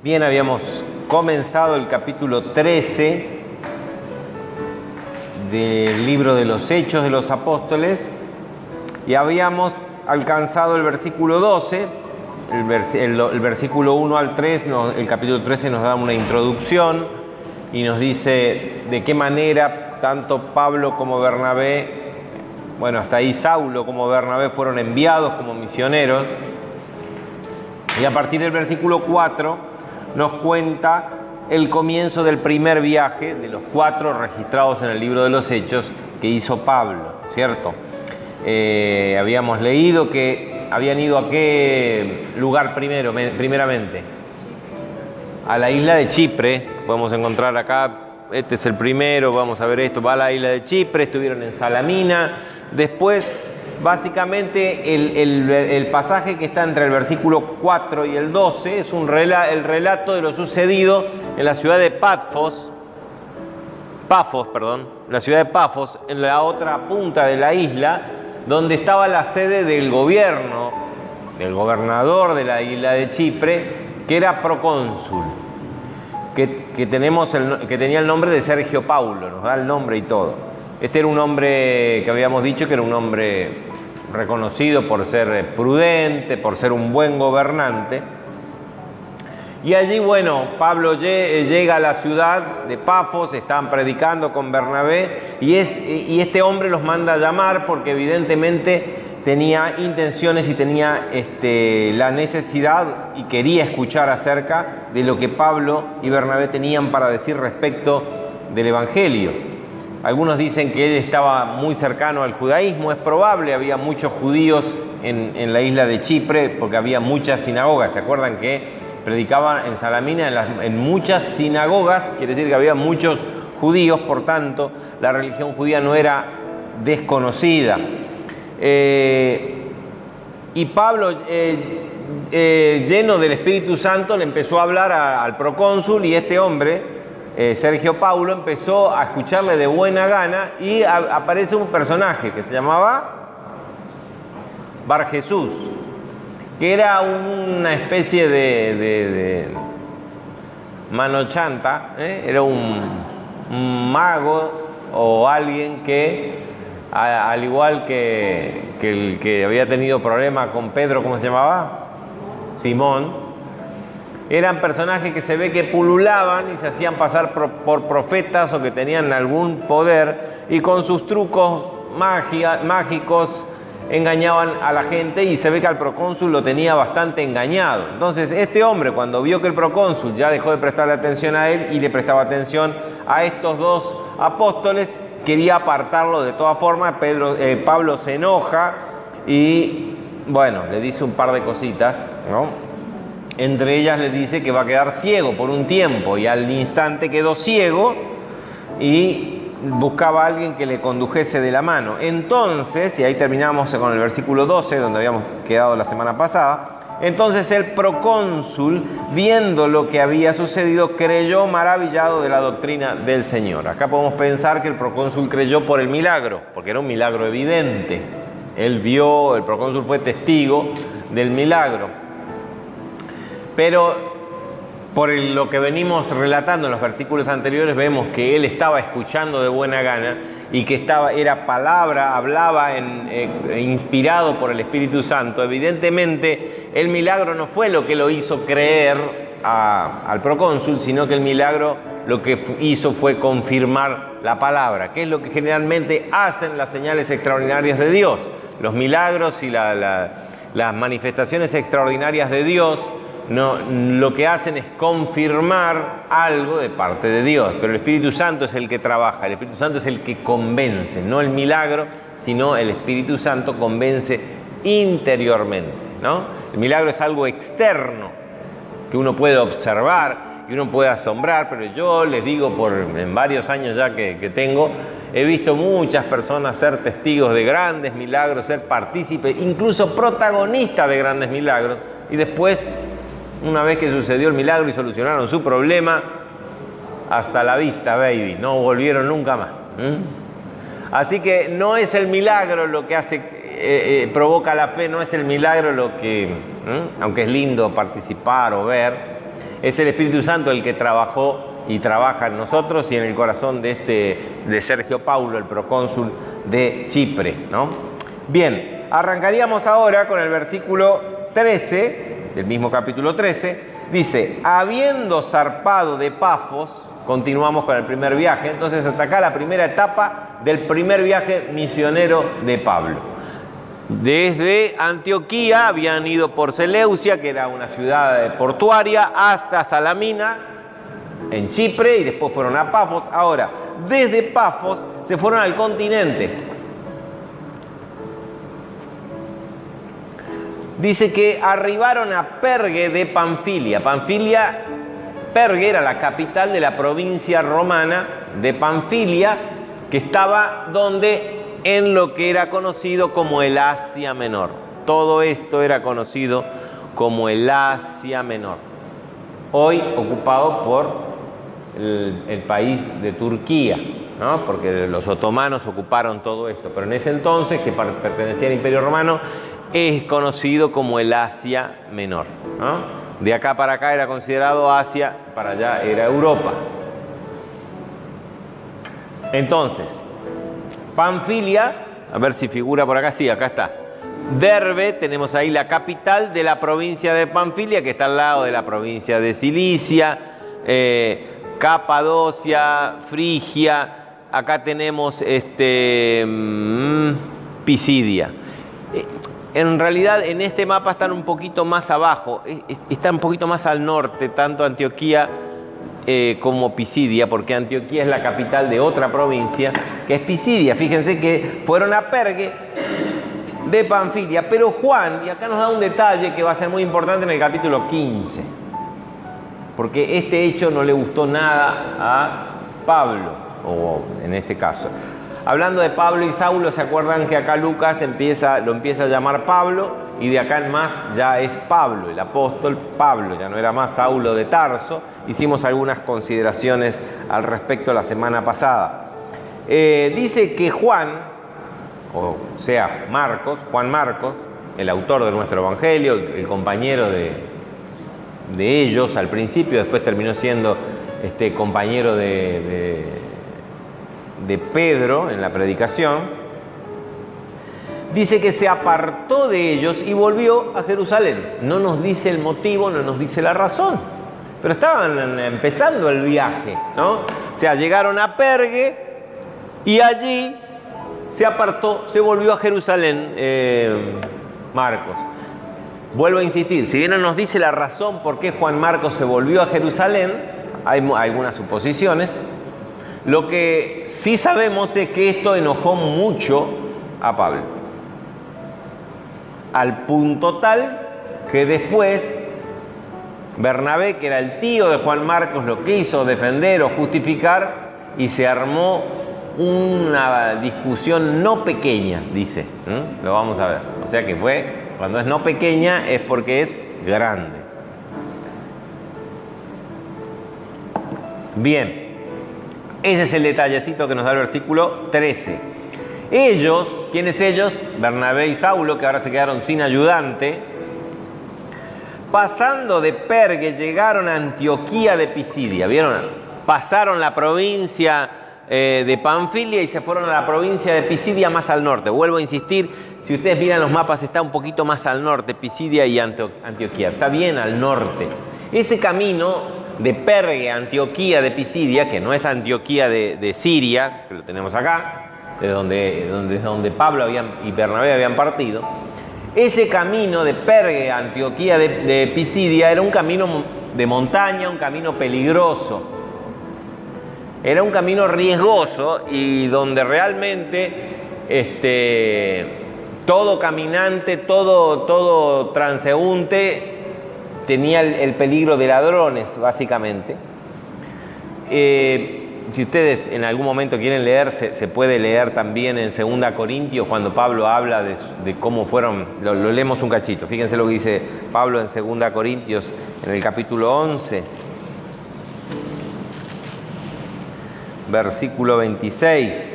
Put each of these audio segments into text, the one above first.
Bien, habíamos comenzado el capítulo 13 del libro de los Hechos de los Apóstoles y habíamos alcanzado el versículo 12, el versículo 1 al 3, el capítulo 13 nos da una introducción y nos dice de qué manera tanto Pablo como Bernabé, bueno, hasta ahí Saulo como Bernabé fueron enviados como misioneros. Y a partir del versículo 4 nos cuenta el comienzo del primer viaje de los 4 registrados en el libro de los Hechos que hizo Pablo, ¿cierto? Habíamos leído que habían ido a qué lugar primeramente. A la isla de Chipre, podemos encontrar acá, este es el primero, vamos a ver esto, va a la isla de Chipre, estuvieron en Salamina, después básicamente el pasaje que está entre el versículo 4 y el 12 es el relato de lo sucedido en la ciudad de Pafos, la ciudad de Pafos, en la otra punta de la isla, donde estaba la sede del gobierno, del gobernador de la isla de Chipre, que era procónsul, que tenía el nombre de Sergio Paulo, nos da el nombre y todo. Este era un hombre que habíamos dicho que era un hombre reconocido por ser prudente, por ser un buen gobernante. Y allí, bueno, Pablo llega a la ciudad de Pafos, estaban predicando con Bernabé, y este hombre los manda a llamar porque evidentemente tenía intenciones y tenía la necesidad y quería escuchar acerca de lo que Pablo y Bernabé tenían para decir respecto del Evangelio. Algunos dicen que él estaba muy cercano al judaísmo, es probable, había muchos judíos en la isla de Chipre porque había muchas sinagogas. ¿Se acuerdan que predicaban en Salamina en muchas sinagogas? Quiere decir que había muchos judíos, por tanto, la religión judía no era desconocida. Y Pablo, lleno del Espíritu Santo, le empezó a hablar al procónsul y este hombre, Sergio Paulo, empezó a escucharle de buena gana y aparece un personaje que se llamaba Bar Jesús, que era una especie de mano chanta, era un mago o alguien que, al igual que el que había tenido problemas con Pedro, ¿cómo se llamaba? Simón. Eran personajes que se ve que pululaban y se hacían pasar por profetas o que tenían algún poder y con sus trucos mágicos engañaban a la gente, y se ve que al procónsul lo tenía bastante engañado. Entonces este hombre, cuando vio que el procónsul ya dejó de prestarle atención a él y le prestaba atención a estos 2 apóstoles, quería apartarlo de todas formas. Pablo se enoja y bueno, le dice un par de cositas, ¿no? Entre ellas le dice que va a quedar ciego por un tiempo, y al instante quedó ciego y buscaba a alguien que le condujese de la mano. Entonces, y ahí terminamos con el versículo 12, donde habíamos quedado la semana pasada, entonces el procónsul, viendo lo que había sucedido, creyó maravillado de la doctrina del Señor. Acá podemos pensar que el procónsul creyó por el milagro, porque era un milagro evidente. Él vio, el procónsul fue testigo del milagro. Pero por lo que venimos relatando en los versículos anteriores, vemos que él estaba escuchando de buena gana y que era palabra, hablaba inspirado por el Espíritu Santo. Evidentemente, el milagro no fue lo que lo hizo creer al procónsul, sino que el milagro lo que hizo fue confirmar la palabra, que es lo que generalmente hacen las señales extraordinarias de Dios. Los milagros y las manifestaciones extraordinarias de Dios lo que hacen es confirmar algo de parte de Dios, pero el Espíritu Santo es el que trabaja, el Espíritu Santo es el que convence, no el milagro, sino el Espíritu Santo convence interiormente, ¿no? El milagro es algo externo que uno puede observar y uno puede asombrar, pero yo les digo, en varios años ya que tengo, he visto muchas personas ser testigos de grandes milagros, ser partícipes, incluso protagonistas de grandes milagros, y después, una vez que sucedió el milagro y solucionaron su problema, hasta la vista, baby, no volvieron nunca más. Así que no es el milagro lo que provoca la fe, no es el milagro lo que, aunque es lindo participar o ver, Es el Espíritu Santo el que trabajó y trabaja en nosotros y en el corazón de Sergio Paulo, el procónsul de Chipre, ¿no? Bien, arrancaríamos ahora con el versículo 13, del mismo capítulo 13, dice, habiendo zarpado de Pafos, continuamos con el primer viaje, entonces hasta acá la primera etapa del primer viaje misionero de Pablo. Desde Antioquía habían ido por Seleucia, que era una ciudad portuaria, hasta Salamina, en Chipre, y después fueron a Pafos. Ahora, desde Pafos se fueron al continente. Dice que arribaron a Perge de Panfilia. Perge era la capital de la provincia romana de Panfilia, que estaba en lo que era conocido como el Asia Menor. Todo esto era conocido como el Asia Menor, hoy ocupado por el país de Turquía, ¿no? Porque los otomanos ocuparon todo esto, pero en ese entonces, que pertenecía al Imperio Romano, es conocido como el Asia Menor, ¿no? De acá para acá era considerado Asia, para allá era Europa. Entonces, Panfilia, a ver si figura por acá, sí, acá está. Derbe, tenemos ahí la capital de la provincia de Panfilia, que está al lado de la provincia de Cilicia, Capadocia, Frigia, acá tenemos Pisidia. En realidad en este mapa están un poquito más abajo, está un poquito más al norte, tanto Antioquía como Pisidia, porque Antioquía es la capital de otra provincia, que es Pisidia. Fíjense que fueron a Perge de Panfilia, pero Juan, y acá nos da un detalle que va a ser muy importante en el capítulo 15, porque este hecho no le gustó nada a Pablo, o en este caso. Hablando de Pablo y Saulo, ¿se acuerdan que acá Lucas lo empieza a llamar Pablo? Y de acá en más ya es Pablo, el apóstol Pablo, ya no era más Saulo de Tarso. Hicimos algunas consideraciones al respecto la semana pasada. Dice que Juan, o sea Juan Marcos, el autor de nuestro evangelio, el compañero de ellos al principio, después terminó siendo compañero de Pedro en la predicación, dice que se apartó de ellos y volvió a Jerusalén. No nos dice el motivo, no nos dice la razón, pero estaban empezando el viaje, ¿no? O sea, llegaron a Perge y allí se apartó, se volvió a Jerusalén, Marcos. Vuelvo a insistir, si bien no nos dice la razón por qué Juan Marcos se volvió a Jerusalén, hay algunas suposiciones. Lo que sí sabemos es que esto enojó mucho a Pablo, al punto tal que después Bernabé, que era el tío de Juan Marcos, lo quiso defender o justificar y se armó una discusión no pequeña, dice. Lo vamos a ver. O sea que cuando es no pequeña es porque es grande. Bien, ese es el detallecito que nos da el versículo 13. Ellos, ¿quiénes ellos? Bernabé y Saulo, que ahora se quedaron sin ayudante, pasando de Perge, llegaron a Antioquía de Pisidia. ¿Vieron? Pasaron la provincia de Panfilia y se fueron a la provincia de Pisidia más al norte. Vuelvo a insistir, si ustedes miran los mapas, está un poquito más al norte, Pisidia y Antioquía. Está bien al norte. Ese camino de Perge a Antioquía de Pisidia, que no es Antioquía de Siria, que lo tenemos acá, de donde Pablo y Bernabé habían partido, ese camino de Perge a Antioquía de Pisidia era un camino de montaña, un camino peligroso. Era un camino riesgoso y donde realmente todo caminante, todo transeúnte tenía el peligro de ladrones, básicamente. Si ustedes en algún momento quieren leer, se puede leer también en 2 Corintios, cuando Pablo habla de cómo fueron, lo leemos un cachito. Fíjense lo que dice Pablo en 2 Corintios, en el capítulo 11, versículo 26.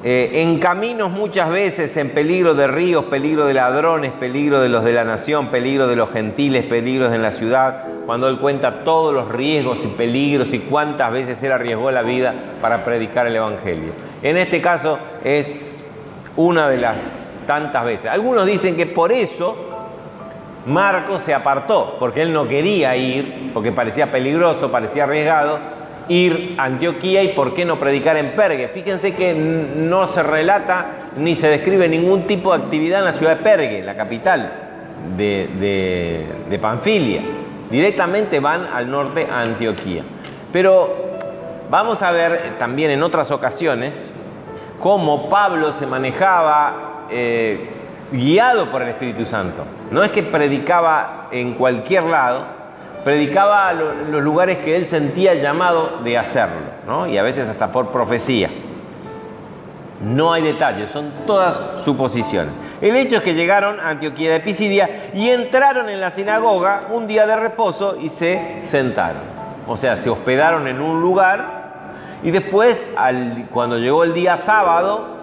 en caminos muchas veces, en peligro de ríos, peligro de ladrones, peligro de los de la nación, peligro de los gentiles, peligros en la ciudad, cuando él cuenta todos los riesgos y peligros y cuántas veces él arriesgó la vida para predicar el Evangelio. En este caso es una de las tantas veces. Algunos dicen que por eso Marcos se apartó, porque él no quería ir, porque parecía peligroso, parecía arriesgado, ir a Antioquía y por qué no predicar en Pergue. Fíjense que no se relata ni se describe ningún tipo de actividad en la ciudad de Pergue, la capital de Panfilia. Directamente van al norte a Antioquía. Pero vamos a ver también en otras ocasiones cómo Pablo se manejaba guiado por el Espíritu Santo. No es que predicaba en cualquier lado, predicaba los lugares que él sentía llamado de hacerlo, ¿no? Y a veces hasta por profecía. No hay detalles, son todas suposiciones. El hecho es que llegaron a Antioquía de Pisidia y entraron en la sinagoga un día de reposo y se sentaron. O sea, se hospedaron en un lugar y después, cuando llegó el día sábado,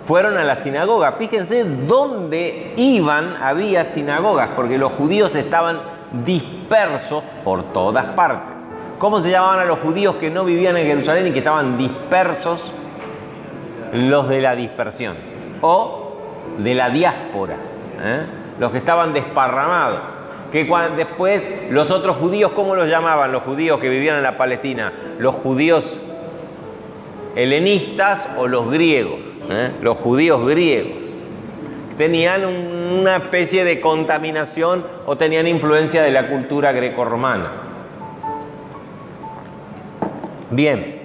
fueron a la sinagoga. Fíjense dónde iban, había sinagogas, porque los judíos estaban dispersos por todas partes. ¿Cómo se llamaban a los judíos que no vivían en Jerusalén y que estaban dispersos? Los de la dispersión o de la diáspora, los que estaban desparramados. Que después los otros judíos, ¿cómo los llamaban los judíos que vivían en la Palestina? Los judíos helenistas o los griegos, los judíos griegos. Tenían una especie de contaminación o tenían influencia de la cultura grecorromana. Bien,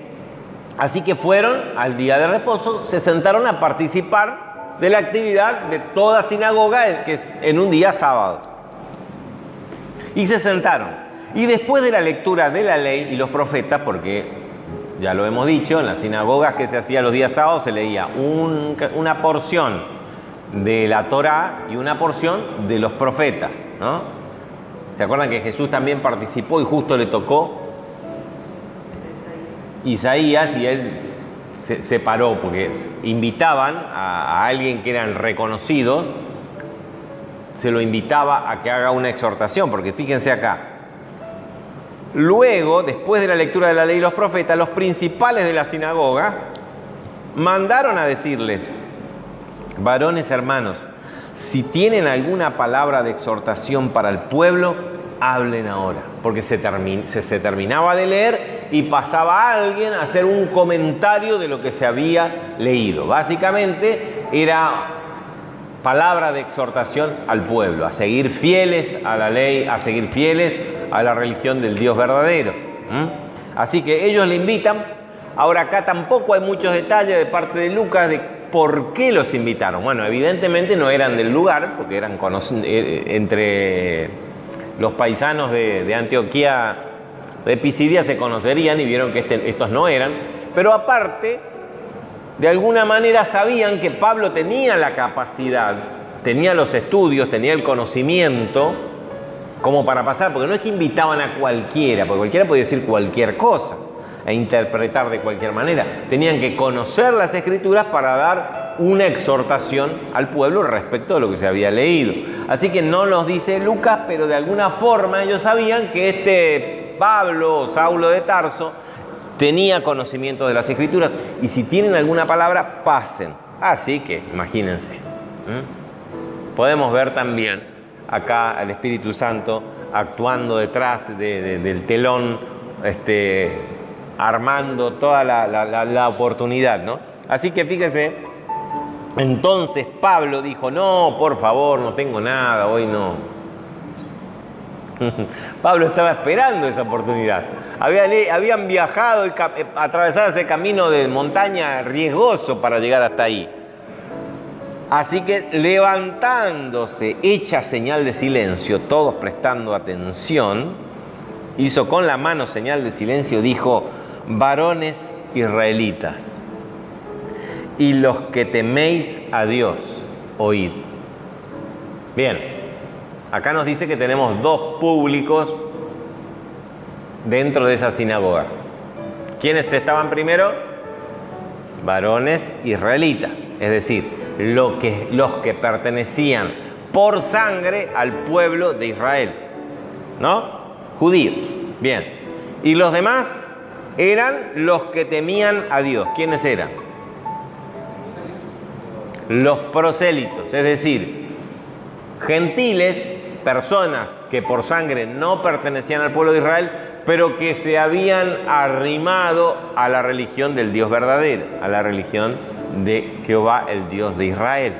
así que fueron al día de reposo, se sentaron a participar de la actividad de toda sinagoga, que es en un día sábado. Y se sentaron. Y después de la lectura de la ley y los profetas, porque ya lo hemos dicho, en las sinagogas que se hacía los días sábados se leía una porción de la Torá y una porción de los profetas, ¿no? ¿Se acuerdan que Jesús también participó y justo le tocó Isaías y él se paró porque invitaban a alguien que eran reconocidos, se lo invitaba a que haga una exhortación, porque fíjense acá. Luego, después de la lectura de la ley y los profetas, los principales de la sinagoga mandaron a decirles: varones hermanos, si tienen alguna palabra de exhortación para el pueblo, hablen ahora. Porque se terminaba de leer y pasaba alguien a hacer un comentario de lo que se había leído. Básicamente era palabra de exhortación al pueblo, a seguir fieles a la ley, a seguir fieles a la religión del Dios verdadero. Así que ellos le invitan. Ahora acá tampoco hay muchos detalles de parte de Lucas de por qué los invitaron. Bueno, evidentemente no eran del lugar, porque eran entre los paisanos de Antioquía de Pisidia se conocerían y vieron que estos no eran. Pero aparte, de alguna manera sabían que Pablo tenía la capacidad, tenía los estudios, tenía el conocimiento como para pasar, porque no es que invitaban a cualquiera, porque cualquiera podía decir cualquier cosa e interpretar de cualquier manera. Tenían que conocer las Escrituras para dar una exhortación al pueblo respecto de lo que se había leído. Así que no nos dice Lucas, pero de alguna forma ellos sabían que este Pablo o Saulo de Tarso tenía conocimiento de las Escrituras y si tienen alguna palabra, pasen. Así que, imagínense. Podemos ver también acá al Espíritu Santo actuando detrás del telón, armando toda la oportunidad, ¿no? Así que fíjese, entonces Pablo dijo: no, por favor, no tengo nada, hoy no. Pablo estaba esperando esa oportunidad. Habían viajado y atravesado ese camino de montaña riesgoso para llegar hasta ahí. Así que levantándose, hecha señal de silencio, todos prestando atención, hizo con la mano señal de silencio, dijo: varones israelitas, y los que teméis a Dios, oíd. Bien, acá nos dice que tenemos dos públicos dentro de esa sinagoga. ¿Quiénes estaban primero? varones israelitas, es decir, los que pertenecían por sangre al pueblo de Israel, ¿no? Judíos, bien. Y los demás eran los que temían a Dios. ¿Quiénes eran? Los prosélitos, es decir, gentiles, personas que por sangre no pertenecían al pueblo de Israel, pero que se habían arrimado a la religión del Dios verdadero, a la religión de Jehová, el Dios de Israel,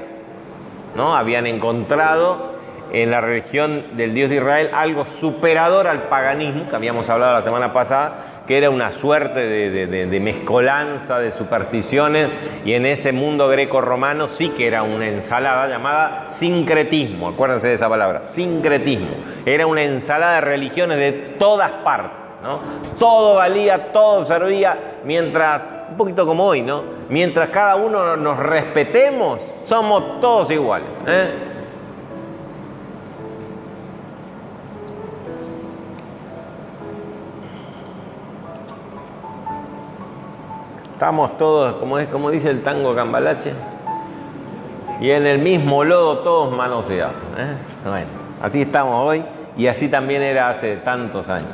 ¿no? Habían encontrado en la religión del Dios de Israel algo superador al paganismo, que habíamos hablado la semana pasada, que era una suerte de mezcolanza de supersticiones, y en ese mundo greco-romano sí que era una ensalada llamada sincretismo. Acuérdense de esa palabra, sincretismo. Era una ensalada de religiones de todas partes, ¿no? Todo valía, todo servía, mientras, un poquito como hoy, ¿no? Mientras cada uno nos respetemos, somos todos iguales, ¿eh? Estamos todos, como dice el tango Cambalache, y en el mismo lodo todos manoseados, ¿eh? Bueno, así estamos hoy, y así también era hace tantos años.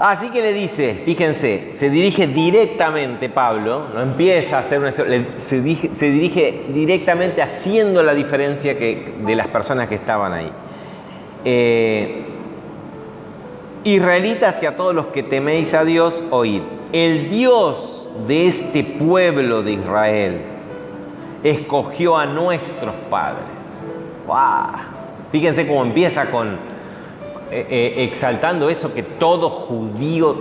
Así que le dice, fíjense, se dirige directamente Pablo, no empieza a hacer se dirige directamente haciendo la diferencia de las personas que estaban ahí. Israelitas y a todos los que teméis a Dios, oíd. El Dios de este pueblo de Israel escogió a nuestros padres. ¡Wow! Fíjense cómo empieza con exaltando eso que todo judío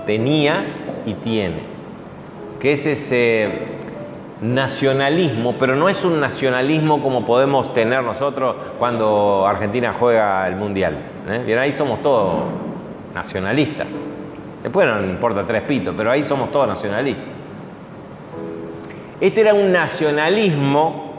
tenía y tiene, que es ese nacionalismo, pero no es un nacionalismo como podemos tener nosotros cuando Argentina juega el Mundial, ¿eh? Bien, ahí somos todos nacionalistas. Después no importa tres pitos, pero ahí somos todos nacionalistas. Este era un nacionalismo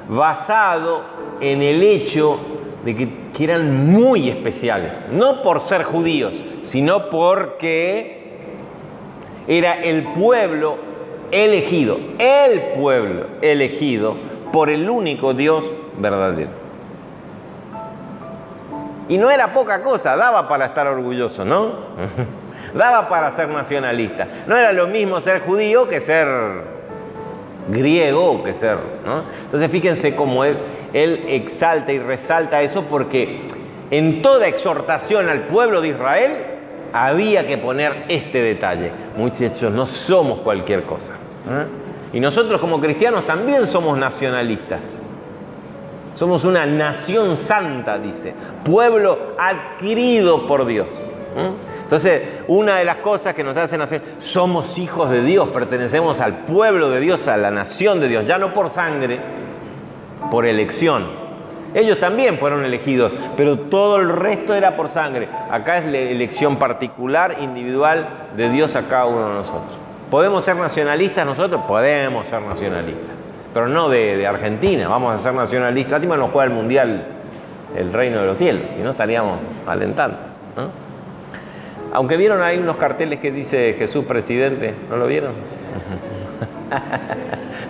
basado en el hecho de que eran muy especiales, no por ser judíos, sino porque era el pueblo elegido por el único Dios verdadero. Y no era poca cosa, daba para estar orgulloso, ¿no? Daba para ser nacionalista. No era lo mismo ser judío que ser griego, que ser, ¿no? Entonces fíjense cómo él exalta y resalta eso, porque en toda exhortación al pueblo de Israel había que poner este detalle. Muchachos, no somos cualquier cosa, ¿eh? Y nosotros como cristianos también somos nacionalistas. Somos una nación santa, dice, pueblo adquirido por Dios, ¿eh? Entonces, una de las cosas que nos hace nación, somos hijos de Dios, pertenecemos al pueblo de Dios, a la nación de Dios, ya no por sangre, por elección. Ellos también fueron elegidos, pero todo el resto era por sangre. Acá es la elección particular, individual de Dios a cada uno de nosotros. ¿Podemos ser nacionalistas nosotros? Podemos ser nacionalistas, pero no de Argentina. Vamos a ser nacionalistas. Lástima no juega el Mundial el reino de los cielos, si no estaríamos alentando, ¿no? Aunque vieron ahí unos carteles que dice Jesús presidente, ¿no lo vieron?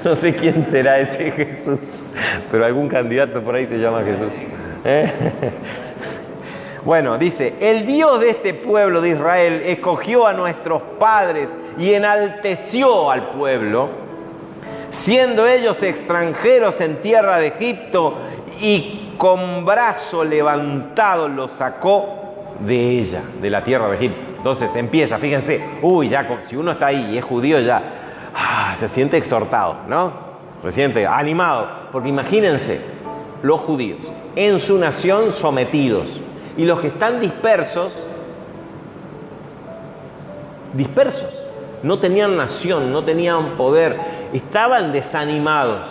No sé quién será ese Jesús, pero algún candidato por ahí se llama Jesús, ¿eh? Bueno, dice, el Dios de este pueblo de Israel escogió a nuestros padres y enalteció al pueblo, siendo ellos extranjeros en tierra de Egipto, y con brazo levantado los sacó de ella, de la tierra de Egipto. Entonces empieza, fíjense, ya si uno está ahí y es judío ya, se siente exhortado, ¿no? Se siente animado, porque imagínense, los judíos en su nación sometidos, y los que están dispersos, no tenían nación, no tenían poder, estaban desanimados.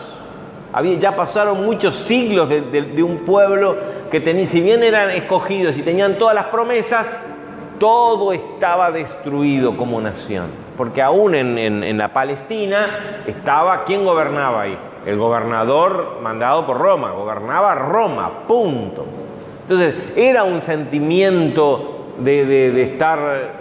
Ya pasaron muchos siglos de un pueblo que si bien eran escogidos y tenían todas las promesas, todo estaba destruido como nación. Porque aún en la Palestina estaba, ¿quién gobernaba ahí? El gobernador mandado por Roma, gobernaba Roma, punto. Entonces era un sentimiento de estar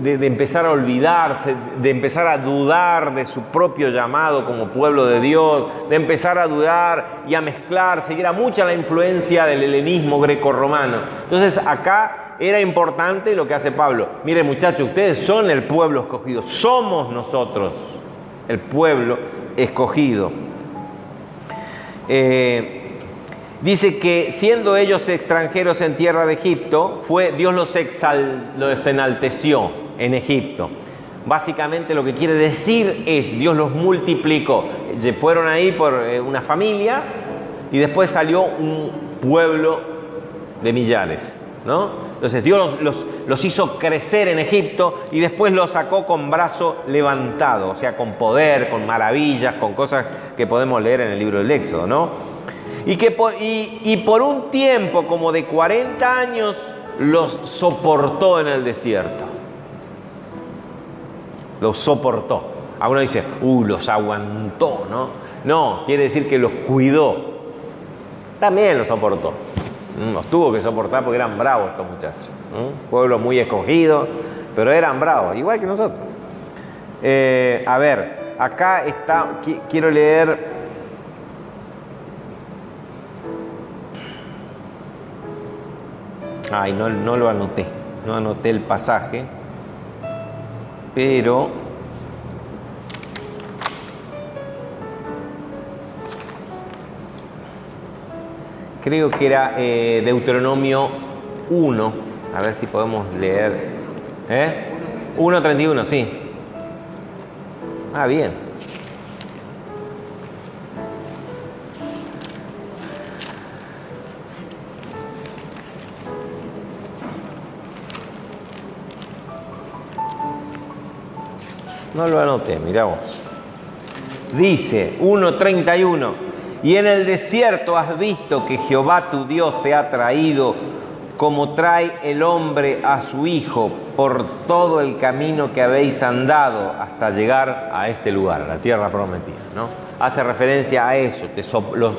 de empezar a olvidarse, de empezar a dudar de su propio llamado como pueblo de Dios, de empezar a dudar y a mezclarse, y era mucha la influencia del helenismo grecorromano. Entonces acá era importante lo que hace Pablo. Miren muchachos, ustedes son el pueblo escogido, somos nosotros el pueblo escogido. Dice que siendo ellos extranjeros en tierra de Egipto, Dios los enalteció en Egipto. Básicamente lo que quiere decir es, Dios los multiplicó. Fueron ahí por una familia y después salió un pueblo de millares, ¿no? Entonces Dios los hizo crecer en Egipto y después los sacó con brazo levantado, o sea, con poder, con maravillas, con cosas que podemos leer en el libro del Éxodo, ¿no? Y por un tiempo como de 40 años los soportó en el desierto. Los soportó. Alguno dice, los aguantó, ¿no? No, quiere decir que los cuidó. También los soportó. Los tuvo que soportar porque eran bravos estos muchachos. Pueblo muy escogido, pero eran bravos, igual que nosotros. A ver, acá está, quiero leer... Ay, no lo anoté, no anoté el pasaje, pero creo que era Deuteronomio 1, a ver si podemos leer, 1:31, sí. Ah, bien. No lo anoté, mirá vos. Dice 1:31, y en el desierto has visto que Jehová tu Dios te ha traído como trae el hombre a su hijo por todo el camino que habéis andado hasta llegar a este lugar, a la tierra prometida, ¿no? Hace referencia a eso,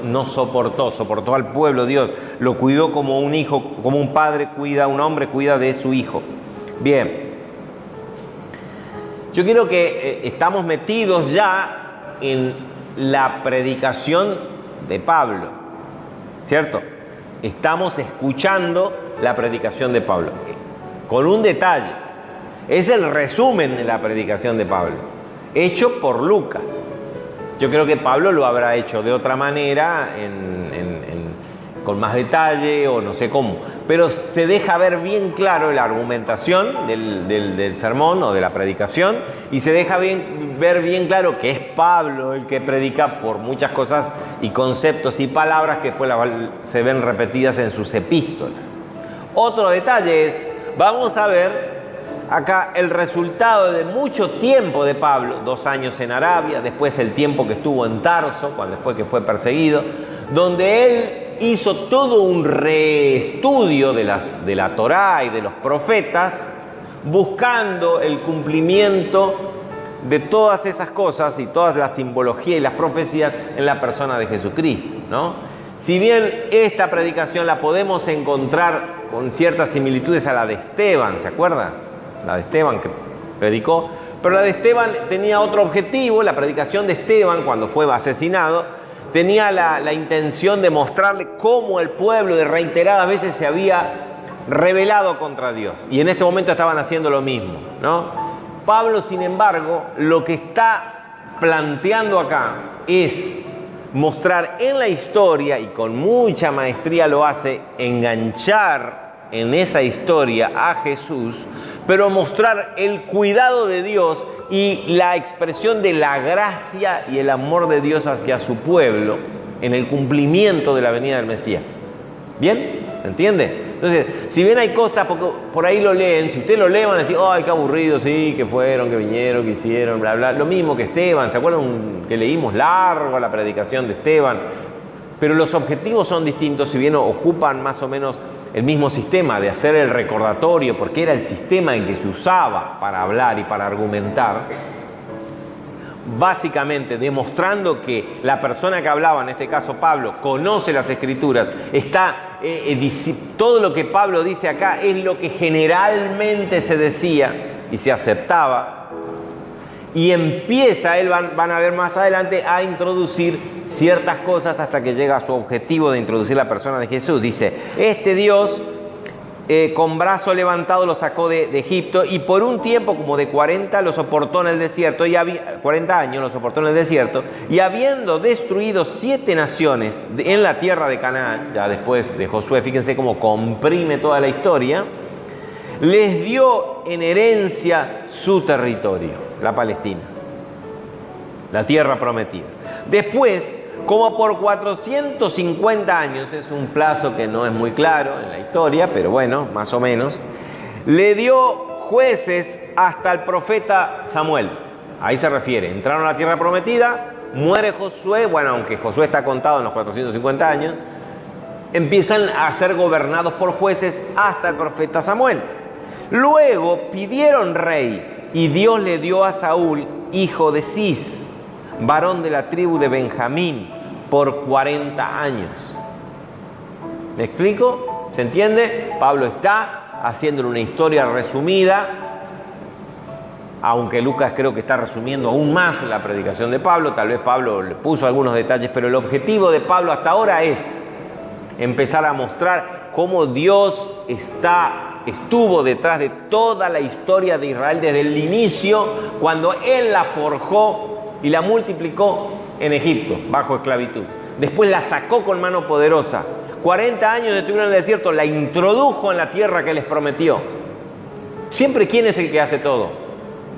no soportó al pueblo Dios, lo cuidó como un hijo, como un padre cuida, un hombre cuida de su hijo. Bien. Yo quiero que estamos metidos ya en la predicación de Pablo, ¿cierto? Estamos escuchando la predicación de Pablo, con un detalle. Es el resumen de la predicación de Pablo, hecho por Lucas. Yo creo que Pablo lo habrá hecho de otra manera, con más detalle o no sé cómo, pero se deja ver bien claro la argumentación del sermón o de la predicación, y se deja ver bien claro que es Pablo el que predica por muchas cosas y conceptos y palabras que después se ven repetidas en sus epístolas. Otro detalle es, vamos a ver acá el resultado de mucho tiempo de Pablo, 2 años en Arabia, después el tiempo que estuvo en Tarso, después que fue perseguido, donde él hizo todo un reestudio de la Torá y de los profetas, buscando el cumplimiento de todas esas cosas y toda la simbología y las profecías en la persona de Jesucristo, ¿no? Si bien esta predicación la podemos encontrar con ciertas similitudes a la de Esteban, ¿se acuerdan? La de Esteban que predicó, pero la de Esteban tenía otro objetivo. La predicación de Esteban, cuando fue asesinado, tenía la intención de mostrarle cómo el pueblo de reiteradas veces se había rebelado contra Dios, y en este momento estaban haciendo lo mismo, ¿no? Pablo, sin embargo, lo que está planteando acá es mostrar en la historia, y con mucha maestría lo hace, enganchar en esa historia a Jesús, pero mostrar el cuidado de Dios y la expresión de la gracia y el amor de Dios hacia su pueblo en el cumplimiento de la venida del Mesías. ¿Bien? ¿Se entiende? Entonces, si bien hay cosas, porque por ahí lo leen, si usted lo lee van a decir, ¡ay, qué aburrido! Sí, que fueron, que vinieron, que hicieron, bla, bla. Lo mismo que Esteban, ¿se acuerdan que leímos largo la predicación de Esteban? Pero los objetivos son distintos, si bien ocupan más o menos el mismo sistema de hacer el recordatorio, porque era el sistema en que se usaba para hablar y para argumentar, básicamente demostrando que la persona que hablaba, en este caso Pablo, conoce las Escrituras, todo lo que Pablo dice acá es lo que generalmente se decía y se aceptaba. Y empieza él, van a ver más adelante, a introducir ciertas cosas hasta que llega a su objetivo de introducir la persona de Jesús. Dice, este Dios con brazo levantado lo sacó de Egipto y por un tiempo como de 40 lo soportó en el desierto, 40 años lo soportó en el desierto, y habiendo destruido 7 naciones en la tierra de Canaán, ya después de Josué, fíjense cómo comprime toda la historia, les dio en herencia su territorio, la Palestina, la tierra prometida. Después, como por 450 años, es un plazo que no es muy claro en la historia, pero bueno, más o menos, le dio jueces hasta el profeta Samuel. Ahí se refiere, entraron a la tierra prometida, muere Josué, bueno, aunque Josué está contado en los 450 años, empiezan a ser gobernados por jueces hasta el profeta Samuel. Luego pidieron rey y Dios le dio a Saúl, hijo de Cis, varón de la tribu de Benjamín, por 40 años. ¿Me explico? ¿Se entiende? Pablo está haciéndole una historia resumida, aunque Lucas creo que está resumiendo aún más la predicación de Pablo, tal vez Pablo le puso algunos detalles, pero el objetivo de Pablo hasta ahora es empezar a mostrar cómo Dios estuvo detrás de toda la historia de Israel desde el inicio, cuando Él la forjó y la multiplicó en Egipto, bajo esclavitud. Después la sacó con mano poderosa. 40 años estuvieron en el desierto, la introdujo en la tierra que les prometió. Siempre, ¿quién es el que hace todo?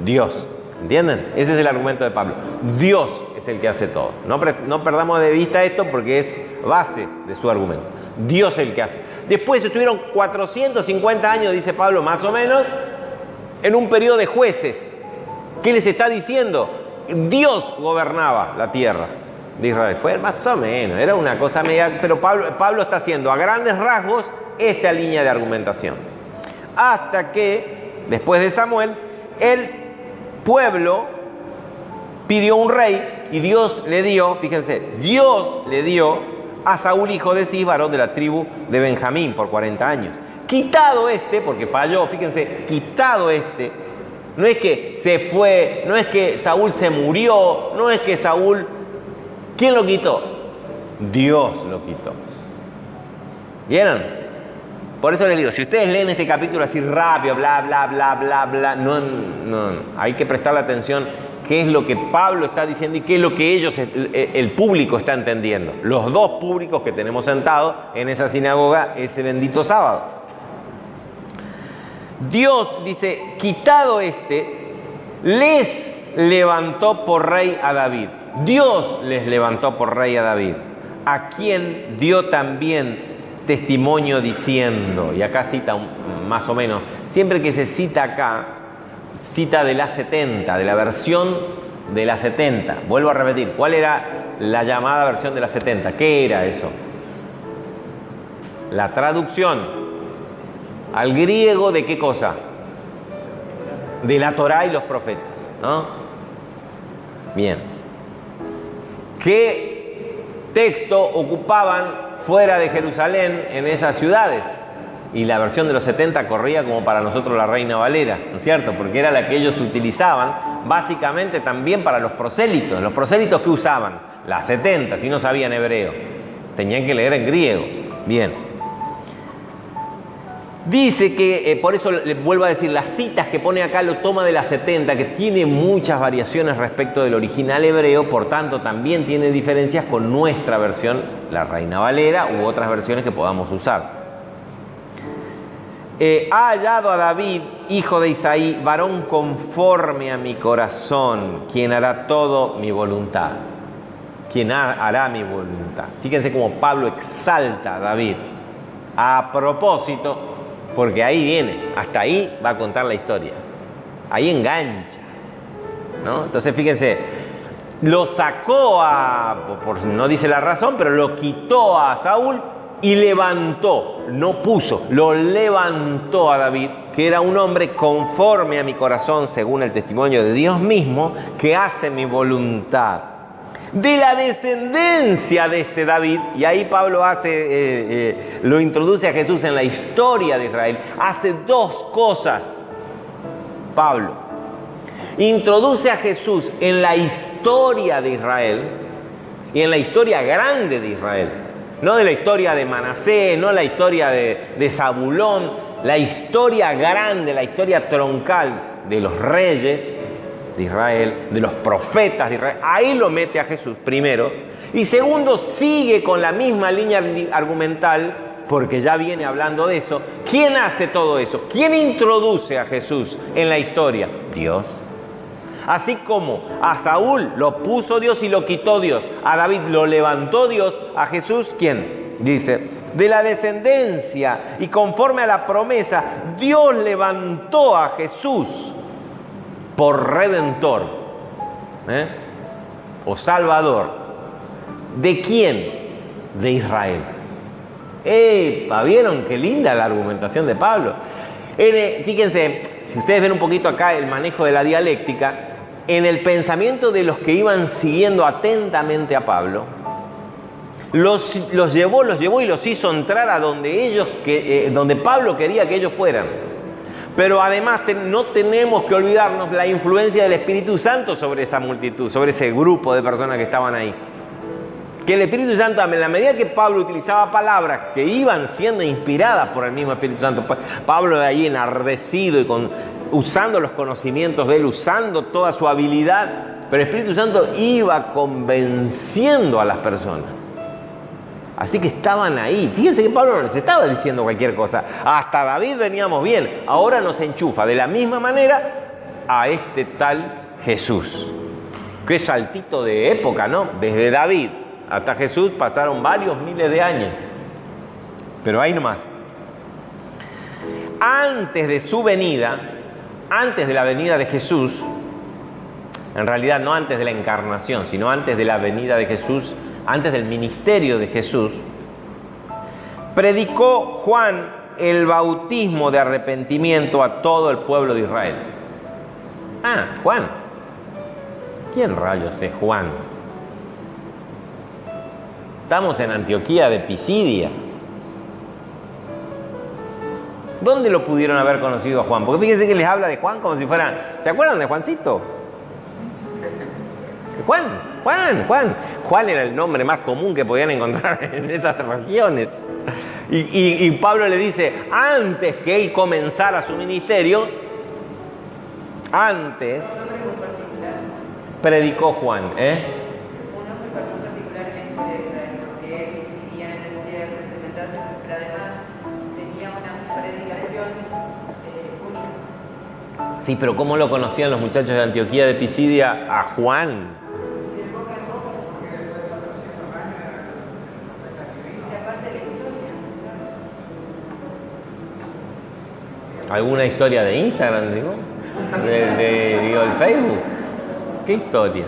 Dios. ¿Entienden? Ese es el argumento de Pablo. Dios es el que hace todo. No perdamos de vista esto porque es base de su argumento. Dios es el que hace. Después estuvieron 450 años, dice Pablo, más o menos, en un periodo de jueces. ¿Qué les está diciendo? Dios gobernaba la tierra de Israel. Fue más o menos, era una cosa media, pero Pablo está haciendo a grandes rasgos esta línea de argumentación. Hasta que, después de Samuel, el pueblo pidió un rey y Dios le dio, fíjense, Dios le dio a Saúl, hijo de Cis, varón de la tribu de Benjamín, por 40 años. Quitado porque falló, fíjense, quitado no es que se fue, no es que Saúl se murió, no es que Saúl... ¿Quién lo quitó? Dios lo quitó. ¿Vieron? Por eso les digo, si ustedes leen este capítulo así rápido, bla, bla, bla, bla, bla, no, hay que prestarle atención qué es lo que Pablo está diciendo y qué es lo que el público está entendiendo. Los dos públicos que tenemos sentados en esa sinagoga ese bendito sábado. Dios, dice, quitado les levantó por rey a David. Dios les levantó por rey a David, a quien dio también testimonio diciendo, y acá cita más o menos, siempre que se cita acá, cita de la 70, de la versión de la 70. Vuelvo a repetir, ¿cuál era la llamada versión de la 70? ¿Qué era eso? La traducción al griego de qué cosa? De la Torá y los profetas, ¿no? Bien. ¿Qué texto ocupaban fuera de Jerusalén en esas ciudades? Y la versión de los 70 corría como para nosotros la Reina Valera, ¿no es cierto? Porque era la que ellos utilizaban básicamente también para los prosélitos. Los prosélitos que usaban, la 70, si no sabían hebreo, tenían que leer en griego. Bien. Dice que, por eso le vuelvo a decir, las citas que pone acá lo toma de la 70, que tiene muchas variaciones respecto del original hebreo, por tanto también tiene diferencias con nuestra versión, la Reina Valera, u otras versiones que podamos usar. Ha hallado a David, hijo de Isaí, varón conforme a mi corazón, quien hará todo mi voluntad. Quien hará mi voluntad. Fíjense cómo Pablo exalta a David. A propósito, porque ahí viene, hasta ahí va a contar la historia. Ahí engancha, ¿no? Entonces fíjense, lo sacó no dice la razón, pero lo quitó a Saúl y levantó, no puso, lo levantó a David, que era un hombre conforme a mi corazón, según el testimonio de Dios mismo, que hace mi voluntad. De la descendencia de David, y ahí Pablo lo introduce a Jesús en la historia de Israel, hace dos cosas Pablo. Introduce a Jesús en la historia de Israel y en la historia grande de Israel. No de la historia de Manasés, no la historia de Zabulón, la historia grande, la historia troncal de los reyes de Israel, de los profetas de Israel. Ahí lo mete a Jesús primero. Y segundo, sigue con la misma línea argumental, porque ya viene hablando de eso. ¿Quién hace todo eso? ¿Quién introduce a Jesús en la historia? Dios. Así como a Saúl lo puso Dios y lo quitó Dios, a David lo levantó Dios, a Jesús, ¿quién? Dice, de la descendencia y conforme a la promesa, Dios levantó a Jesús por redentor, o salvador. ¿De quién? De Israel. ¡Epa! ¿Vieron qué linda la argumentación de Pablo? Fíjense, si ustedes ven un poquito acá el manejo de la dialéctica, en el pensamiento de los que iban siguiendo atentamente a Pablo, los llevó y los hizo entrar a donde Pablo quería que ellos fueran. Pero además no tenemos que olvidarnos la influencia del Espíritu Santo sobre esa multitud, sobre ese grupo de personas que estaban ahí. Que el Espíritu Santo, en la medida que Pablo utilizaba palabras que iban siendo inspiradas por el mismo Espíritu Santo, Pablo de ahí enardecido y usando los conocimientos de él, usando toda su habilidad, pero el Espíritu Santo iba convenciendo a las personas. Así que estaban ahí. Fíjense que Pablo no les estaba diciendo cualquier cosa. Hasta David veníamos bien. Ahora nos enchufa de la misma manera a este tal Jesús. Qué saltito de época, ¿no? Desde David hasta Jesús pasaron varios miles de años. Pero ahí nomás. Antes de su venida, antes de la venida de Jesús, en realidad no antes de la encarnación, sino antes de la venida de Jesús, antes del ministerio de Jesús, predicó Juan el bautismo de arrepentimiento a todo el pueblo de Israel. Ah, Juan. ¿Quién rayos es Juan? Estamos en Antioquía de Pisidia. ¿Dónde lo pudieron haber conocido a Juan? Porque fíjense que les habla de Juan como si fueran... ¿Se acuerdan de Juancito? Juan era el nombre más común que podían encontrar en esas regiones. Y Pablo le dice, antes que él comenzara su ministerio, antes predicó Juan, Un hombre particular en la historia de Israel, porque vivía en el desierto, se alimentaba, pero además tenía una predicación única. Sí, pero ¿cómo lo conocían los muchachos de Antioquía de Pisidia a Juan? Y de boca en boca, porque después de 400 años era y aparte de la historia. ¿Alguna historia de Instagram, digo? ¿El Facebook? ¿Qué historia?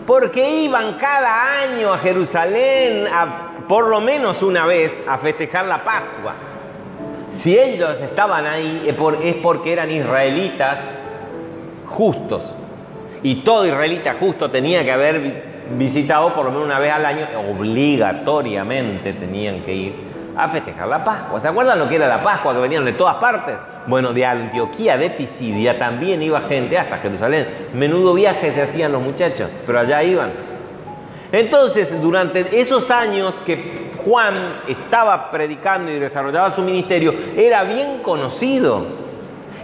Porque iban cada año a Jerusalén, por lo menos una vez, a festejar la Pascua. Si ellos estaban ahí es porque eran israelitas justos. Y todo israelita justo tenía que haber visitado por lo menos una vez al año, obligatoriamente tenían que ir a festejar la Pascua. ¿Se acuerdan lo que era la Pascua? Que venían de todas partes. Bueno, de Antioquía de Pisidia también iba gente hasta Jerusalén. Menudo viaje se hacían los muchachos, pero allá iban. Entonces, durante esos años que Juan estaba predicando y desarrollaba su ministerio, era bien conocido.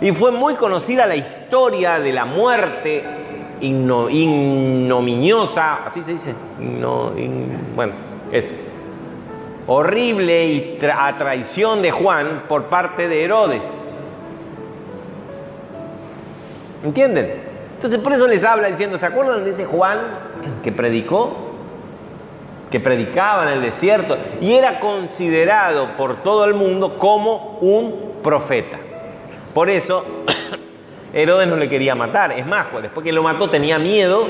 Y fue muy conocida la historia de la muerte ignominiosa, así se dice, bueno, eso. Horrible y a traición de Juan por parte de Herodes. ¿Entienden? Entonces por eso les habla diciendo, ¿se acuerdan de ese Juan que predicó? Que predicaba en el desierto y era considerado por todo el mundo como un profeta. Por eso Herodes no le quería matar. Es más, después que lo mató tenía miedo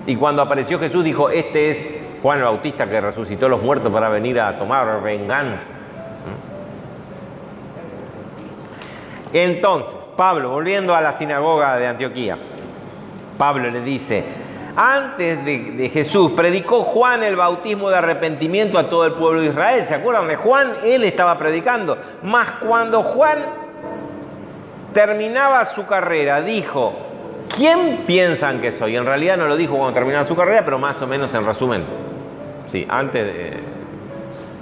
y cuando apareció Jesús dijo, este es Juan el Bautista que resucitó a los muertos para venir a tomar venganza. Entonces, Pablo, volviendo a la sinagoga de Antioquía, Pablo le dice, antes de Jesús predicó Juan el bautismo de arrepentimiento a todo el pueblo de Israel. ¿Se acuerdan de Juan? Él estaba predicando. Mas cuando Juan terminaba su carrera, dijo: ¿quién piensan que soy? En realidad no lo dijo cuando terminaba su carrera, pero más o menos en resumen. Sí,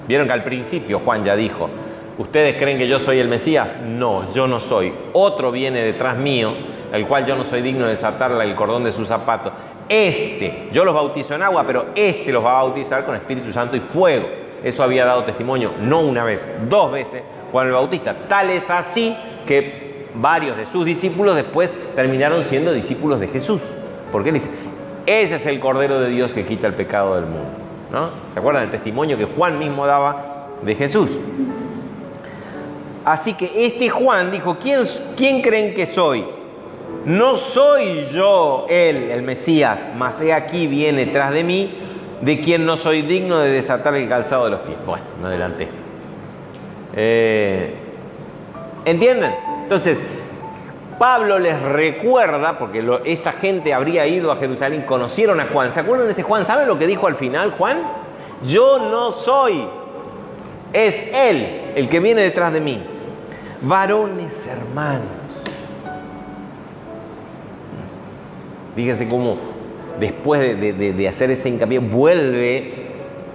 vieron que al principio Juan ya dijo: ¿ustedes creen que yo soy el Mesías? No, yo no soy. Otro viene detrás mío, el cual yo no soy digno de desatarle el cordón de sus zapatos. Yo los bautizo en agua, pero los va a bautizar con Espíritu Santo y fuego. Eso había dado testimonio, no una vez, 2 veces, Juan el Bautista. Tal es así que varios de sus discípulos después terminaron siendo discípulos de Jesús. Porque él dice: ese es el Cordero de Dios que quita el pecado del mundo, ¿no? ¿Se acuerdan del testimonio que Juan mismo daba de Jesús? Así que este Juan dijo: ¿quién creen que soy? No soy yo el Mesías, mas he aquí viene tras de mí, de quien no soy digno de desatar el calzado de los pies. Bueno, me adelanté. ¿Entienden? Entonces, Pablo les recuerda, porque esta gente habría ido a Jerusalén, conocieron a Juan. ¿Se acuerdan de ese Juan? ¿Saben lo que dijo al final Juan? Yo no soy, es él el que viene detrás de mí. Varones hermanos. Fíjense cómo después de hacer ese hincapié vuelve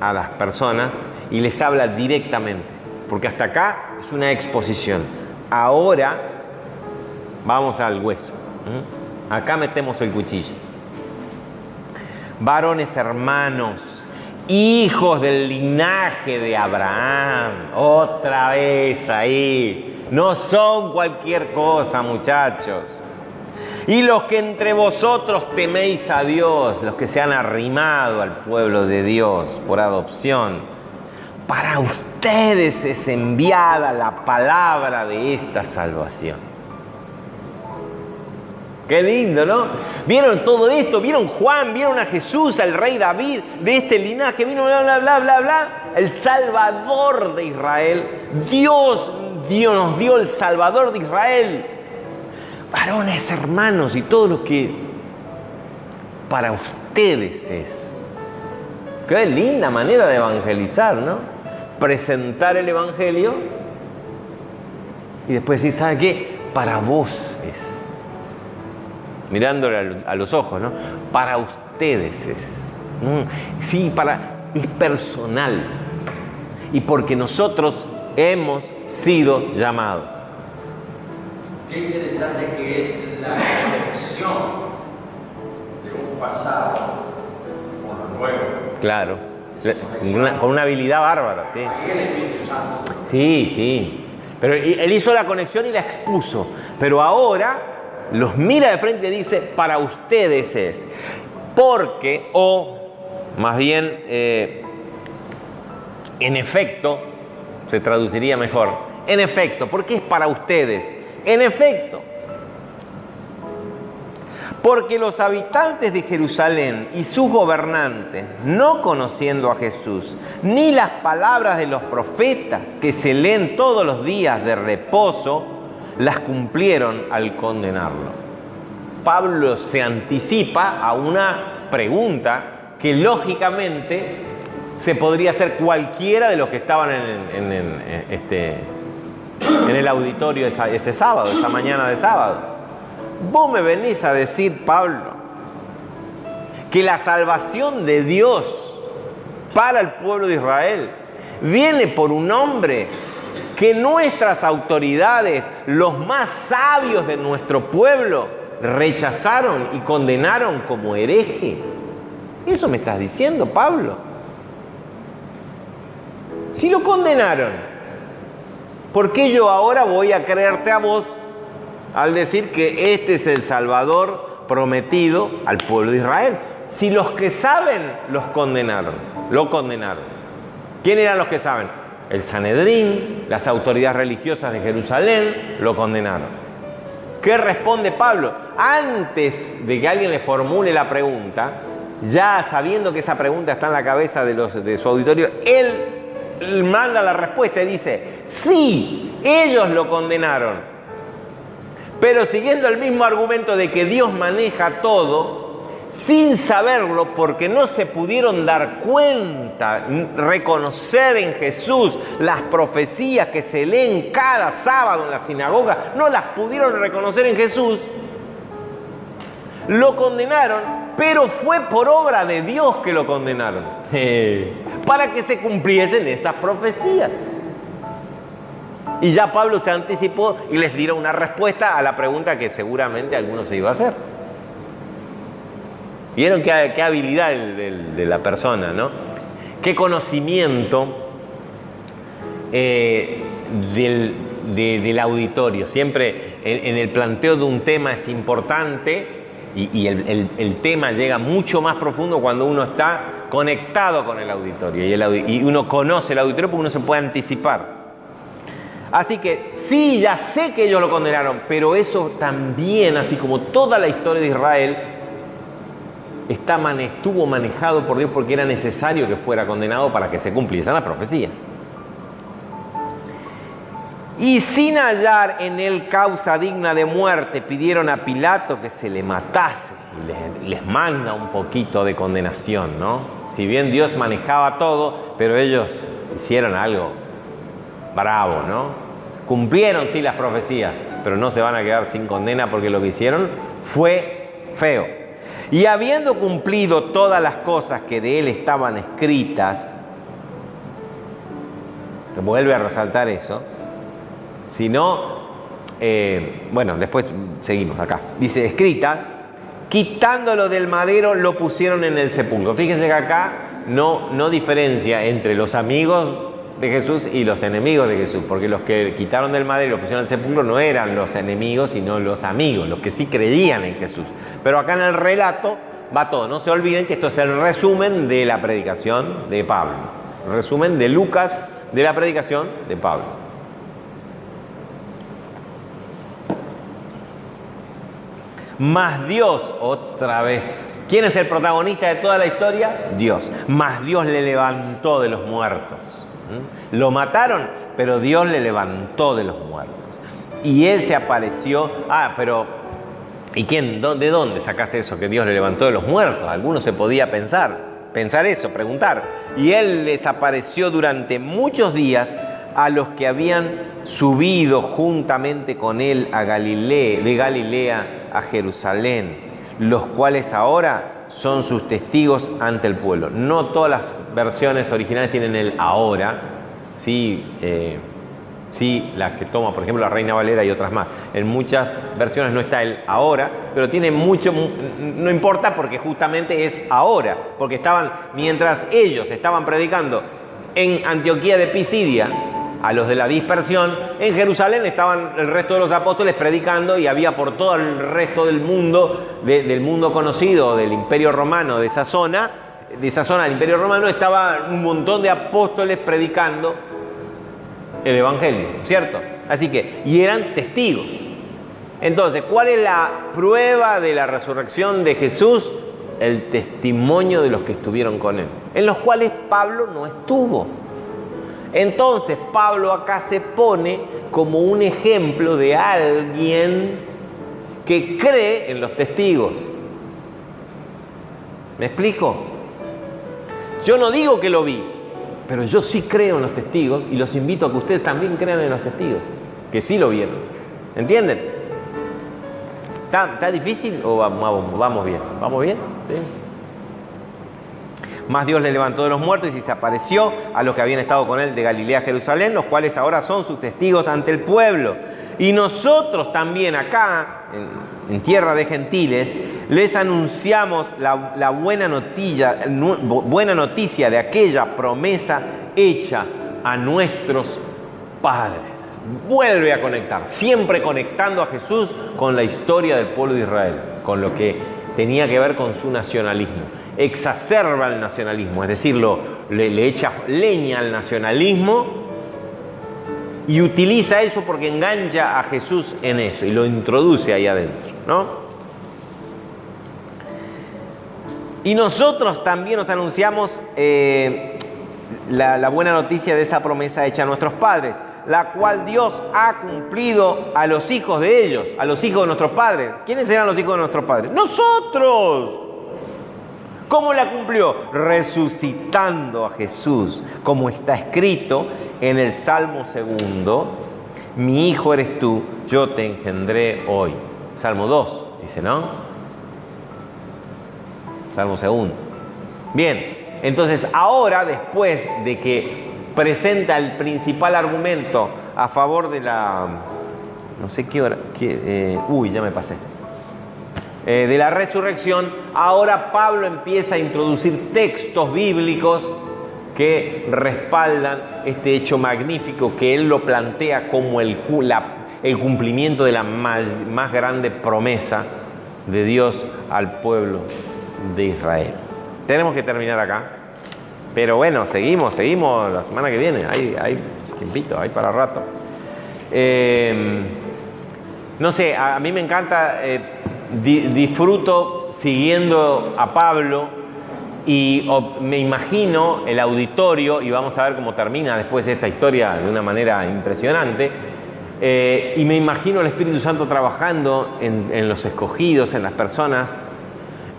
a las personas y les habla directamente, porque hasta acá es una exposición. Ahora vamos al hueso. Acá metemos el cuchillo. Varones hermanos, hijos del linaje de Abraham. Otra vez ahí. No son cualquier cosa, muchachos. Y los que entre vosotros teméis a Dios, los que se han arrimado al pueblo de Dios por adopción, para ustedes es enviada la palabra de esta salvación. Qué lindo, ¿no? ¿Vieron todo esto? ¿Vieron Juan? ¿Vieron a Jesús, al rey David, de este linaje? Vino bla, bla, bla, bla, bla. El Salvador de Israel. Dios nos dio el Salvador de Israel. Varones hermanos y todo lo que para ustedes es. Qué linda manera de evangelizar, ¿no? Presentar el evangelio y después decir: ¿sabe qué? Para vos es. Mirándole a los ojos, ¿no? Para ustedes es. Sí, es personal. Y porque nosotros hemos sido llamados. Qué interesante que es la conexión de un pasado con lo nuevo. Claro, con una habilidad bárbara, sí. Ahí el Espíritu Santo. Sí. Pero él hizo la conexión y la expuso. Pero ahora los mira de frente y dice: para ustedes es. Porque, más bien, en efecto, se traduciría mejor. En efecto, ¿por qué es para ustedes? En efecto, porque los habitantes de Jerusalén y sus gobernantes, no conociendo a Jesús, ni las palabras de los profetas que se leen todos los días de reposo, las cumplieron al condenarlo. Pablo se anticipa a una pregunta que lógicamente se podría hacer cualquiera de los que estaban en el auditorio ese sábado, esa mañana de sábado. Vos me venís a decir, Pablo, que la salvación de Dios para el pueblo de Israel viene por un hombre que nuestras autoridades, los más sabios de nuestro pueblo, rechazaron y condenaron como hereje. ¿Eso me estás diciendo, Pablo? Si lo condenaron, ¿por qué yo ahora voy a creerte a vos al decir que este es el Salvador prometido al pueblo de Israel? Si los que saben lo condenaron. ¿Quién eran los que saben? El Sanedrín, las autoridades religiosas de Jerusalén lo condenaron. ¿Qué responde Pablo? Antes de que alguien le formule la pregunta, ya sabiendo que esa pregunta está en la cabeza de su auditorio, él manda la respuesta y dice: sí, ellos lo condenaron. Pero siguiendo el mismo argumento de que Dios maneja todo, sin saberlo, porque no se pudieron dar cuenta, reconocer en Jesús las profecías que se leen cada sábado en la sinagoga, no las pudieron reconocer en Jesús, lo condenaron, pero fue por obra de Dios que lo condenaron, para que se cumpliesen esas profecías. Y ya Pablo se anticipó y les dio una respuesta a la pregunta que seguramente alguno se iba a hacer. ¿Vieron qué habilidad de la persona, ¿no? Qué conocimiento del auditorio. Siempre en el planteo de un tema es importante y el tema llega mucho más profundo cuando uno está conectado con el auditorio y uno conoce el auditorio porque uno se puede anticipar. Así que sí, ya sé que ellos lo condenaron, pero eso también, así como toda la historia de Israel, estuvo manejado por Dios porque era necesario que fuera condenado para que se cumpliesen las profecías. Y sin hallar en él causa digna de muerte, pidieron a Pilato que se le matase. Y les manda un poquito de condenación, ¿no? Si bien Dios manejaba todo, pero ellos hicieron algo bravo, ¿no? Cumplieron sí las profecías, pero no se van a quedar sin condena porque lo que hicieron fue feo. Y habiendo cumplido todas las cosas que de él estaban escritas, que vuelve a resaltar eso, si no, bueno, después seguimos acá. Dice, escrita, quitándolo del madero lo pusieron en el sepulcro. Fíjense que acá no diferencia entre los amigos de Jesús y los enemigos de Jesús, porque los que quitaron del madero y lo pusieron en el sepulcro no eran los enemigos, sino los amigos, los que sí creían en Jesús. Pero acá en el relato va todo. No se olviden que esto es el resumen de la predicación de Pablo. El resumen de Lucas de la predicación de Pablo. Mas Dios, otra vez. ¿Quién es el protagonista de toda la historia? Dios. Mas Dios le levantó de los muertos. Lo mataron, pero Dios le levantó de los muertos. Y él se apareció. Pero ¿y quién? ¿De dónde sacás eso? Que Dios le levantó de los muertos. Alguno se podía pensar eso, preguntar. Y él les apareció durante muchos días a los que habían subido juntamente con él de Galilea a Jerusalén, los cuales ahora son sus testigos ante el pueblo. No todas las versiones originales tienen el ahora, sí, las que toma, por ejemplo, la Reina Valera y otras más. En muchas versiones no está el ahora, pero tiene mucho, no importa porque justamente es ahora, porque mientras ellos estaban predicando en Antioquía de Pisidia, a los de la dispersión, en Jerusalén estaban el resto de los apóstoles predicando y había por todo el resto del mundo, del mundo conocido, del Imperio Romano, de esa zona del Imperio Romano, estaba un montón de apóstoles predicando el Evangelio, ¿cierto? Así que, y eran testigos. Entonces, ¿cuál es la prueba de la resurrección de Jesús? El testimonio de los que estuvieron con él, en los cuales Pablo no estuvo. Entonces Pablo acá se pone como un ejemplo de alguien que cree en los testigos. ¿Me explico? Yo no digo que lo vi, pero yo sí creo en los testigos y los invito a que ustedes también crean en los testigos, que sí lo vieron. ¿Entienden? ¿Está difícil o vamos bien? ¿Vamos bien? ¿Sí? Mas Dios le levantó de los muertos y se apareció a los que habían estado con él de Galilea a Jerusalén, los cuales ahora son sus testigos ante el pueblo. Y nosotros también acá, en tierra de gentiles, les anunciamos la buena noticia de aquella promesa hecha a nuestros padres. Vuelve a conectar, siempre conectando a Jesús con la historia del pueblo de Israel, con lo que tenía que ver con su nacionalismo. Exacerba el nacionalismo, es decir, le echa leña al nacionalismo y utiliza eso porque engancha a Jesús en eso y lo introduce ahí adentro, ¿no? Y nosotros también nos anunciamos la buena noticia de esa promesa hecha a nuestros padres, la cual Dios ha cumplido a los hijos de ellos, a los hijos de nuestros padres. ¿Quiénes eran los hijos de nuestros padres? ¡Nosotros! ¿Cómo la cumplió? Resucitando a Jesús, como está escrito en el Salmo 2, mi hijo eres tú, yo te engendré hoy. Salmo 2, dice, ¿no? Salmo 2. Bien, entonces ahora, después de que presenta el principal argumento a favor de la... no sé qué hora... ya me pasé. De la resurrección, ahora Pablo empieza a introducir textos bíblicos que respaldan este hecho magnífico que él lo plantea como el cumplimiento de la más grande promesa de Dios al pueblo de Israel. Tenemos que terminar acá, pero bueno, seguimos la semana que viene, hay tiempito, hay para rato. No sé, a mí me encanta, disfruto siguiendo a Pablo y me imagino el auditorio, y vamos a ver cómo termina después esta historia de una manera impresionante, y me imagino el Espíritu Santo trabajando en los escogidos, en las personas,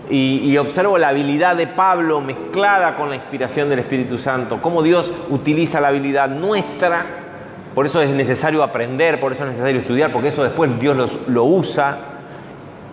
y observo la habilidad de Pablo mezclada con la inspiración del Espíritu Santo, cómo Dios utiliza la habilidad nuestra. Por eso es necesario aprender, por eso es necesario estudiar, porque eso después Dios lo usa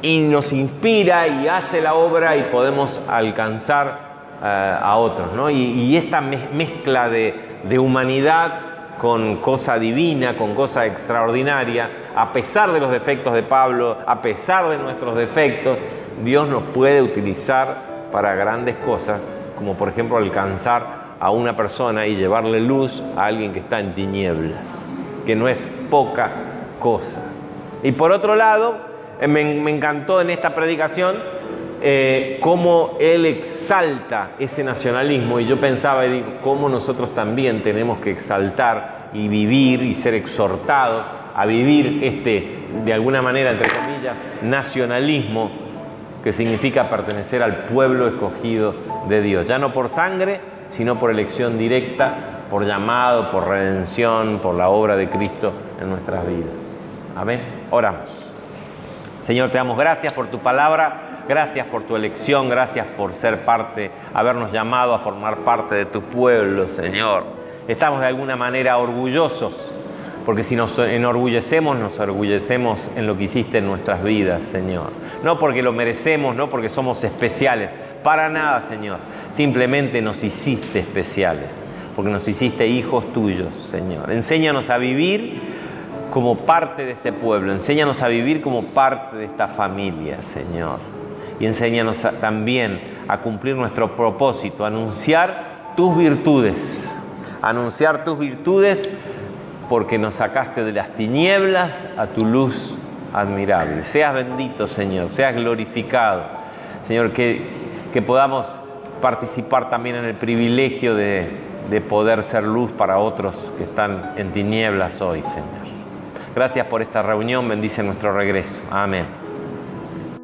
y nos inspira y hace la obra y podemos alcanzar a otros, ¿no? Y esta mezcla de humanidad con cosa divina, con cosa extraordinaria, a pesar de los defectos de Pablo, a pesar de nuestros defectos, Dios nos puede utilizar para grandes cosas, como por ejemplo alcanzar a una persona y llevarle luz a alguien que está en tinieblas, que no es poca cosa. Y por otro lado, me encantó en esta predicación cómo él exalta ese nacionalismo, y yo pensaba y digo, cómo nosotros también tenemos que exaltar y vivir y ser exhortados a vivir de alguna manera, entre comillas, nacionalismo, que significa pertenecer al pueblo escogido de Dios, ya no por sangre, sino por elección directa, por llamado, por redención, por la obra de Cristo en nuestras vidas. Amén. Oramos. Señor, te damos gracias por tu palabra, gracias por tu elección, gracias por ser parte, habernos llamado a formar parte de tu pueblo, Señor. Estamos de alguna manera orgullosos, porque si nos enorgullecemos en lo que hiciste en nuestras vidas, Señor. No porque lo merecemos, no porque somos especiales, para nada, Señor. Simplemente nos hiciste especiales, porque nos hiciste hijos tuyos, Señor. Enséñanos a vivir como parte de este pueblo, enséñanos a vivir como parte de esta familia, Señor. Y enséñanos también a cumplir nuestro propósito, a anunciar tus virtudes, porque nos sacaste de las tinieblas a tu luz admirable. Seas bendito, Señor, seas glorificado. Señor, que podamos participar también en el privilegio de poder ser luz para otros que están en tinieblas hoy, Señor. Gracias por esta reunión, bendice nuestro regreso. Amén.